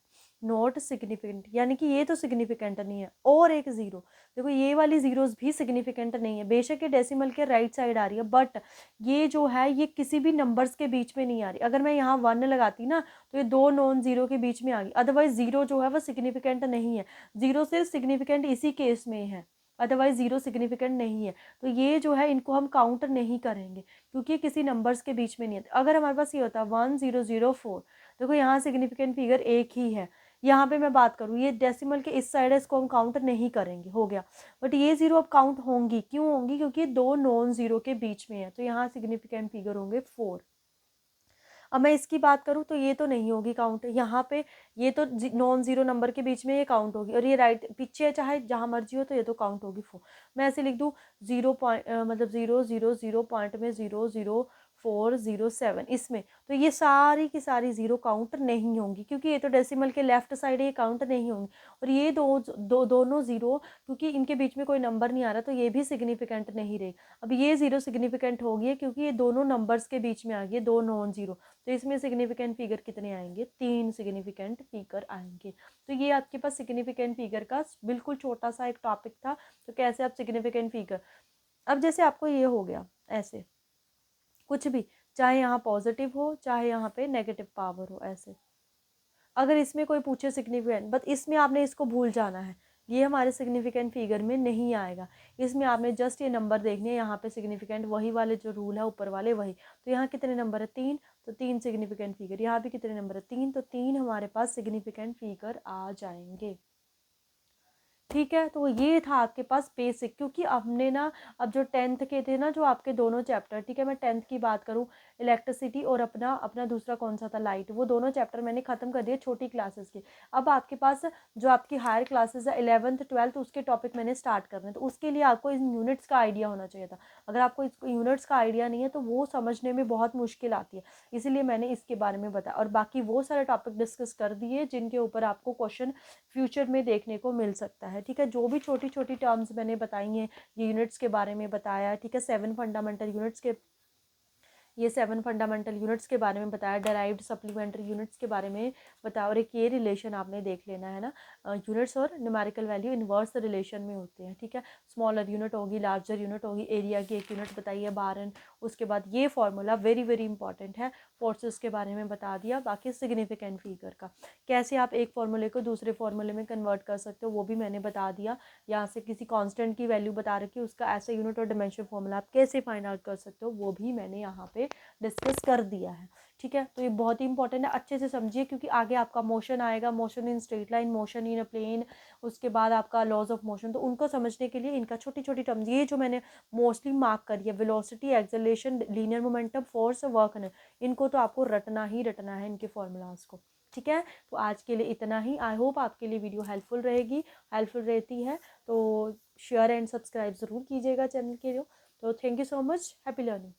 नॉट सिग्निफिकेंट, यानी कि ये तो सिग्निफिकेंट नहीं है। और एक जीरो, देखो ये वाली जीरोस भी सिग्निफिकेंट नहीं है, बेशक ये डेसिमल के राइट साइड आ रही है, बट ये जो है ये किसी भी नंबर्स के बीच में नहीं आ रही। अगर मैं यहाँ 1 लगाती ना, तो ये दो नॉन जीरो के बीच में आ गई, अदरवाइज जीरो जो है वो सिग्निफिकेंट नहीं है, जीरो सिर्फ सिग्निफिकेंट इसी केस में है, अदरवाइज जीरो सिग्निफिकेंट नहीं है। तो ये जो है इनको हम काउंट नहीं करेंगे, क्योंकि किसी नंबर्स के बीच में नहीं है। अगर हमारे पास ये होता 1004, देखो यहाँ सिग्निफिकेंट फिगर एक ही है, यहाँ पे मैं बात करूँ, ये डेसिमल के इस साइड है, इसको हम काउंट नहीं करेंगे, हो गया। बट ये जीरो अब काउंट होंगी, क्यों होंगी, क्योंकि ये दो नॉन जीरो के बीच में है, तो यहाँ सिग्निफिकेंट फिगर होंगे 4। अब मैं इसकी बात करूँ तो ये तो नहीं होगी काउंट यहाँ पे, ये तो नॉन जीरो नंबर के बीच में ये काउंट होगी, और ये राइट पीछे है, चाहे जहाँ मर्जी हो, तो ये तो काउंट होगी 4। मैं ऐसे लिख दूँ 0 मतलब 0 0 0 पॉइंट में 0 0 4 0 7 इसमें, तो ये सारी की सारी जीरो काउंट नहीं होंगी, क्योंकि ये तो डेसिमल के लेफ्ट साइड ये काउंट नहीं होंगी। और ये दोनों जीरो, क्योंकि इनके बीच में कोई नंबर नहीं आ रहा, तो ये भी सिग्निफिकेंट नहीं रही। अब ये जीरो सिग्निफिकेंट होगी, क्योंकि ये दोनों नंबर्स के बीच में आ गई, दो नॉन जीरो, तो इसमें सिग्निफिकेंट फिगर कितने आएंगे, 3 सिग्निफिकेंट फिगर आएंगे। तो ये आपके पास सिग्निफिकेंट फिगर का बिल्कुल छोटा सा एक टॉपिक था, तो कैसे आप सिग्निफिकेंट फिगर, अब जैसे आपको ये हो गया ऐसे कुछ भी, चाहे यहाँ पॉजिटिव हो चाहे यहाँ पे नेगेटिव पावर हो, ऐसे अगर इसमें कोई पूछे सिग्निफिकेंट, बट इसमें आपने इसको भूल जाना है, ये हमारे सिग्निफिकेंट फिगर में नहीं आएगा। इसमें आपने जस्ट ये नंबर देखने हैं, यहाँ पे सिग्निफिकेंट वही वाले जो रूल है ऊपर वाले वही, तो यहाँ कितने नंबर है 3, तो 3 सिग्निफिकेंट फिगर, यहाँ भी कितने नंबर है 3, तो 3 हमारे पास सिग्निफिकेंट फिगर आ जाएंगे। ठीक है, तो ये था आपके पास बेसिक, क्योंकि हमने ना अब जो 10th के थे ना, जो आपके दोनों चैप्टर, ठीक है मैं 10th की बात करूँ, इलेक्ट्रिसिटी और अपना अपना दूसरा कौन सा था, लाइट, वो दोनों चैप्टर मैंने खत्म कर दिए छोटी क्लासेस के। अब आपके पास जो आपकी हायर क्लासेस है 11th 12th, उसके टॉपिक मैंने स्टार्ट करने हैं, तो उसके लिए आपको इन यूनिट्स का आइडिया होना चाहिए था। अगर आपको इस यूनिट्स का आइडिया नहीं है तो वो समझने में बहुत मुश्किल आती है, इसीलिए मैंने इसके बारे में बताया, और बाकी वो सारे टॉपिक डिस्कस कर दिए जिनके ऊपर आपको क्वेश्चन फ्यूचर में देखने को मिल सकता है। ठीक है, जो भी छोटी छोटी टर्म्स मैंने बताई हैं, ये यूनिट्स के बारे में बताया, ठीक है, 7 फंडामेंटल यूनिट्स के, ये 7 फंडामेंटल यूनिट्स के बारे में बताया, डेराइव्ड सप्लीमेंट्री यूनिट्स के बारे में बताया, और एक ये रिलेशन आपने देख लेना है ना, यूनिट्स और न्यूमेरिकल वैल्यू इन्वर्स रिलेशन में होते हैं। ठीक है, स्मॉलर यूनिट होगी, लार्जर यूनिट होगी, एरिया की एक यूनिट बताइए बारन, उसके बाद ये फॉर्मूला वेरी वेरी इंपॉर्टेंट है, फोर्सेस के बारे में बता दिया, बाकी सिग्निफिकेंट फिगर का कैसे आप एक फॉर्मूले को दूसरे फॉर्मूले में कन्वर्ट कर सकते हो वो भी मैंने बता दिया। यहाँ से किसी कांस्टेंट की वैल्यू बता रखी है, उसका ऐसा यूनिट और डायमेंशन फॉर्मूला आप कैसे फाइंड आउट कर सकते हो वो भी मैंने यहाँ पे डिस्कस कर दिया है। ठीक है, तो ये बहुत ही इंपॉर्टेंट है, अच्छे से समझिए, क्योंकि आगे आपका मोशन आएगा, motion in straight line, motion in a plane, उसके बाद आपका लॉज ऑफ मोशन, तो उनको समझने के लिए इनका छोटी छोटी टर्म्स, ये जो मैंने मोस्टली मार्क करी है, velocity, acceleration, linear momentum, force, work, इनको तो आपको रटना ही रटना है, इनके फॉर्मूलाज को। ठीक है, तो आज के लिए इतना ही। आई होप आपके लिए वीडियो हेल्पफुल रहती है, तो शेयर एंड सब्सक्राइब ज़रूर कीजिएगा चैनल के लिए। तो thank you so much, happy learning.